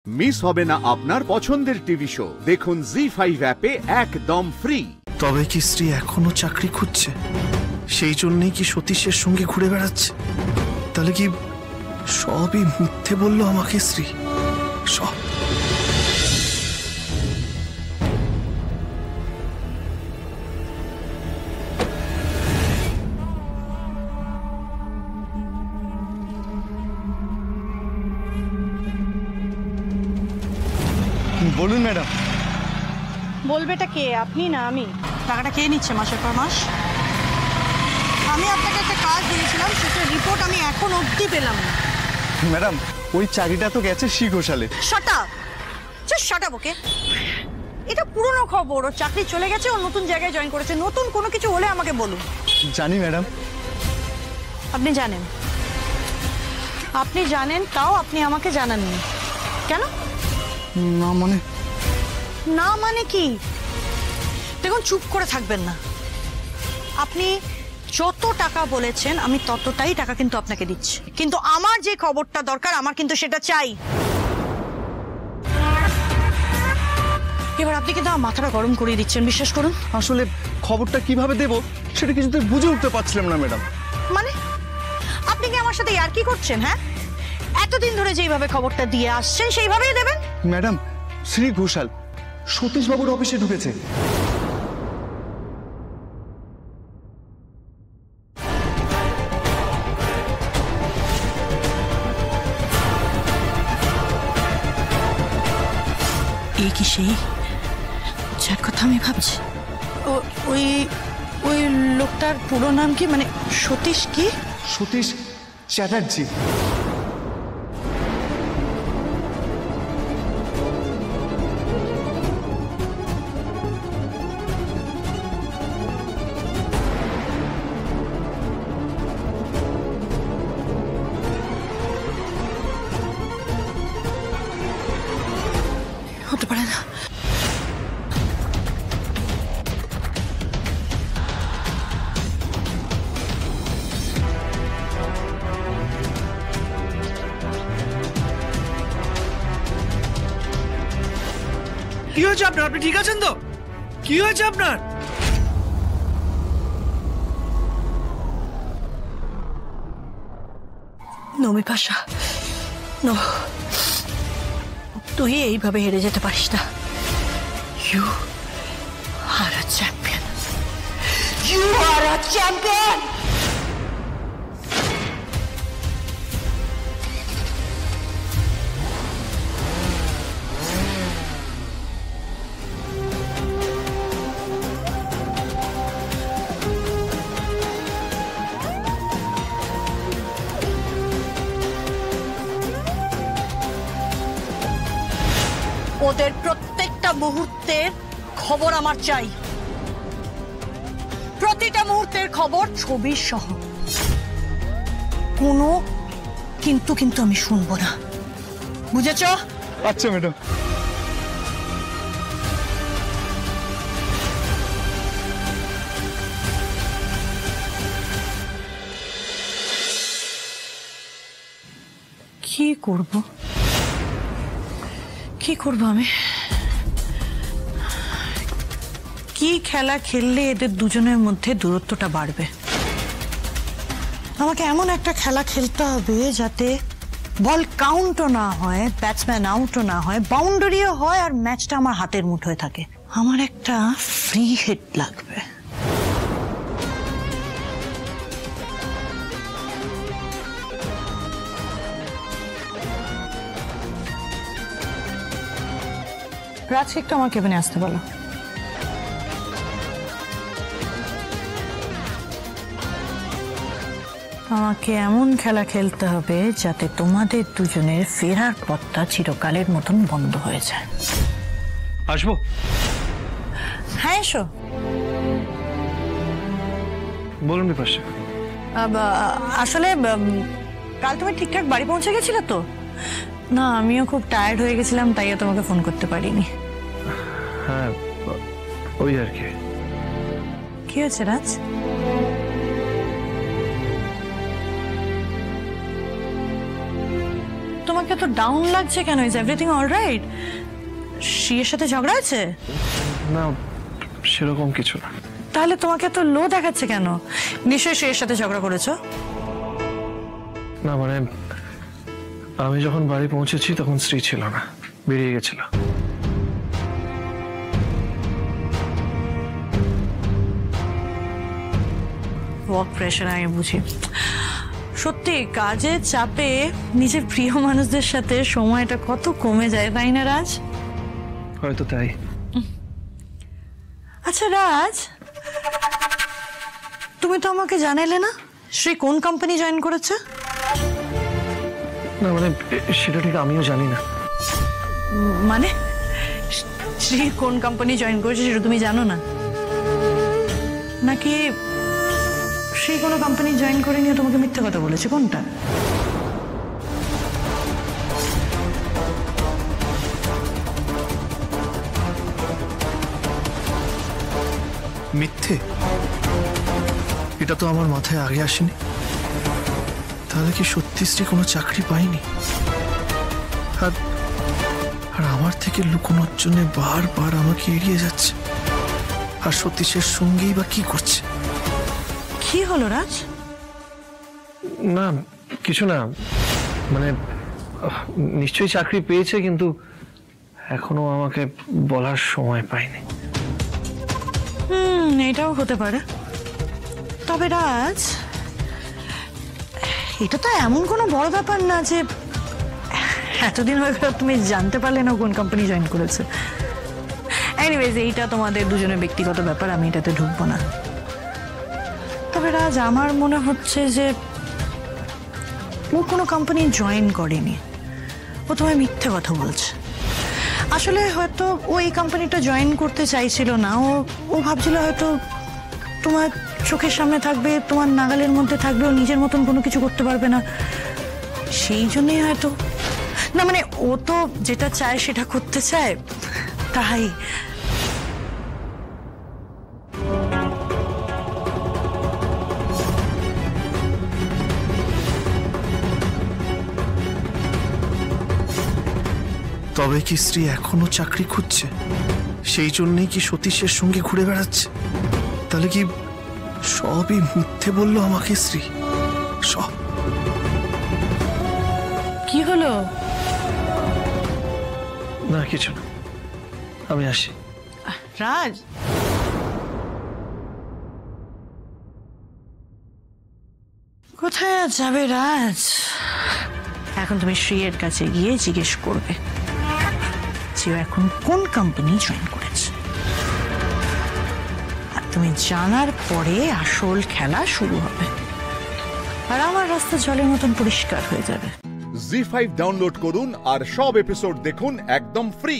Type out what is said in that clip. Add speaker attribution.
Speaker 1: Miss হবে না আপনার পছন্দের টিভি শো। দেখুন জি5 অ্যাপে একদম ফ্রি।
Speaker 2: তবে কি স্ত্রী এখনো চাকরি খুঁজছে? সেই জন্যই কি সতীশের সঙ্গে ঘুরে বেড়াচ্ছে? তাহলে কি সবই মিথ্যে বললো আমাকে স্ত্রী? সব।
Speaker 3: বলুন ম্যাডাম।
Speaker 4: বলবেটা কে, আপনি না আমি? টাকাটা কে নিচ্ছে মাসের পর মাস? আমি আপনাকে একটা কাজ দিয়েছিলাম, সেটার রিপোর্ট আমি এখন অবধি পেলাম না।
Speaker 3: ম্যাডাম ওই চাকরিটা তো গেছে শ্রী ঘোষালে।
Speaker 4: Shut up, just shut up. Okay, এটা পুরনো খবর। ও চাকরি চলে গেছে, ও নতুন জায়গায় জয়েন করেছে। নতুন কোনো কিছু হলে আমাকে বলুন।
Speaker 3: জানি ম্যাডাম।
Speaker 4: আপনি জানেন? আপনি জানেন, তাও আপনি আমাকে জানাননি কেন?
Speaker 3: না মানে?
Speaker 4: না মানে কি? দেখুন, চুপ করে থাকবেন না। আপনি যত টাকা বলেছেন আমি ততটাই টাকা কিন্তু আপনাকে দিচ্ছি, কিন্তু আমার যে খবরটা দরকার আমার কিন্তু সেটা চাই। এবার আপনি কিন্তু আমার মাথাটা গরম করিয়ে দিচ্ছেন, বিশ্বাস করুন।
Speaker 3: আসলে খবরটা কিভাবে দেব সেটা কিছুতে বুঝে উঠতে পারছিলাম না ম্যাডাম।
Speaker 4: মানে আপনি কি আমার সাথে ইয়ার্কি করছেন? হ্যাঁ, এতদিন ধরে যেইভাবে খবরটা দিয়ে আসছেন সেইভাবেই দেবেন।
Speaker 3: ম্যাডাম, শ্রী ঘোষাল সতীশবাবুর অফিসে ঢুকেছে।
Speaker 4: এই কি সেই যার কথা আমি ভাবছি? ওই ওই লোকটার পুরো নাম কি? মানে সতীশ কি?
Speaker 3: সতীশ চ্যাটার্জি।
Speaker 4: হতে পারে না।
Speaker 2: কি হয়েছে আপনার? আপনি ঠিক আছেন তো? কি হয়েছে আপনার?
Speaker 4: নমি পাশা, নো, তুই এইভাবে হেরে যেতে পারিস না। You are a champion. You are a champion. ওদের প্রত্যেকটা মুহূর্তের খবর আমার চাই, প্রতিটা মুহূর্তের খবর ছবি সহ। কোনো কিন্তু কিন্তু আমি শুনবো না, বুঝেছ?
Speaker 3: আচ্ছা ম্যাডাম।
Speaker 4: কি করব, কি করব আমি? কি খেলা খেললে এদের দুজনের মধ্যে দূরত্বটা বাড়বে? আমাকে এমন একটা খেলা খেলতে হবে যাতে বল কাউন্টও না হয়, ব্যাটসম্যান আউটও না হয়, বাউন্ডারিও হয়, আর ম্যাচটা আমার হাতের মুঠোয় থাকে। আমার একটা ফ্রি হিট লাগবে। রাজকে একটু আমার কেবিনে আসতে বলো। আমাকে এমন খেলা খেলতে হবে যাতে তোমাদের দুজনের ফেরার পথটা চিরকালের মতন বন্ধ হয়ে যায়।
Speaker 2: আসবো?
Speaker 4: হ্যাঁ, এসো।
Speaker 2: বলুন বিপাশা।
Speaker 4: আসলে কাল তুমি ঠিকঠাক বাড়ি পৌঁছে গেছিলে তো? না, আমিও খুব টায়ার্ড হয়ে গেছিলাম, তাই তোমাকে ফোন করতে পারিনি।
Speaker 2: হ্যাঁ, ওই আর কি।
Speaker 4: কি হয়েছে রাজ? তোমাকে তো এত ডাউন লাগছে কেন? Is everything alright? শ্রীয়ের সাথে ঝগড়া আছে?
Speaker 2: না, সেরকম কিছু না।
Speaker 4: তাহলে তোমাকে এত লো দেখাচ্ছে কেন? নিশ্চয়ই শ্রীয়ের সাথে ঝগড়া করেছো?
Speaker 2: না মানে, আমি যখন বাড়ি পৌঁছেছি তখন শ্রী ছিল না, বেরিয়ে গেছিল।
Speaker 4: ওয়ার্ক প্রেশার আমি বুঝি। সত্যি কাজের চাপে নিজের প্রিয় মানুষদের সাথে সময়টা কত কমে যায়, তাই না রাজ?
Speaker 2: হয়তো তাই।
Speaker 4: আচ্ছা রাজ, তুমি তো আমাকে জানালে না শ্রী কোন কোম্পানি জয়েন করেছে?
Speaker 2: না মানে, সেটা ঠিক আমিও জানি না।
Speaker 4: মানে শ্রী কোন কোম্পানি জয়েন করেছে সেটা তুমি জানো না? নাকি শ্রী কোনো কোম্পানি জয়েন করে নিয়ে তোমাকে মিথ্যে কথা বলেছে? কোনটা?
Speaker 2: মিথ্যে? এটা তো আমার মাথায় আগে আসেনি। তাহলে কি সত্যি শ্রী কোনো চাকরি পায়নি, আর আমার থেকে লুকোনোর জন্য বারবার আমাকে এড়িয়ে যাচ্ছে? আর সতীশের সঙ্গেই বা কি করছে?
Speaker 4: কি হলো রাজ?
Speaker 2: না কিছু না, মানে নিশ্চয়ই চাকরি পেয়েছে, কিন্তু এখনো আমাকে বলার সময় পাইনি।
Speaker 4: এটাও হতে পারে। তবে রাজ, এটা তো এমন কোনো বড় ব্যাপার না যে এতদিন হয়ে গেল তুমি জানতে পারলে না কোন কোম্পানি জয়েন করেছে। এনিওয়েজ, এইটা তোমাদের দুজনের ব্যক্তিগত ব্যাপার, আমি এটাতে ঢুকবো না। তবে রাজ, আমার মনে হচ্ছে যে ও কোনো কোম্পানি জয়েন করেনি, ও তোমায় মিথ্যে কথা বলছে। আসলে হয়তো ও এই কোম্পানিটা জয়েন করতে চাইছিল না, ও ভাবছিল হয়তো তোমার চোখের সামনে থাকবে, তোমার নাগালের মধ্যে থাকবে, ও নিজের মতন কোনো কিছু করতে পারবে না, সেই জন্যই হয়তো। না মানে, ও তো যেটা চায় সেটা করতে চায়, তাই।
Speaker 2: তবে কি শ্রী এখনো চাকরি খুঁজছে? সেই জন্যই কি সতীশের সঙ্গে ঘুরে বেড়াচ্ছে? তাহলে কি সবই মিথ্যে বললো আমাকে শ্রী? সব?
Speaker 4: কি হলো?
Speaker 2: না কিছু না, আমি আসি।
Speaker 4: রাজ, কোথায় আর যাবে রাজ? এখন তুমি শ্রীয়ের কাছে গিয়ে জিজ্ঞেস করবে যে ও এখন কোন কোম্পানি জয়েন করেছে, আর তুমি জানার পরে আসল খেলা শুরু হবে, আর আমার রাস্তা জলের মতন পরিষ্কার হয়ে যাবে।
Speaker 1: জি5 ডাউনলোড করুন আর সব এপিসোড দেখুন একদম ফ্রি।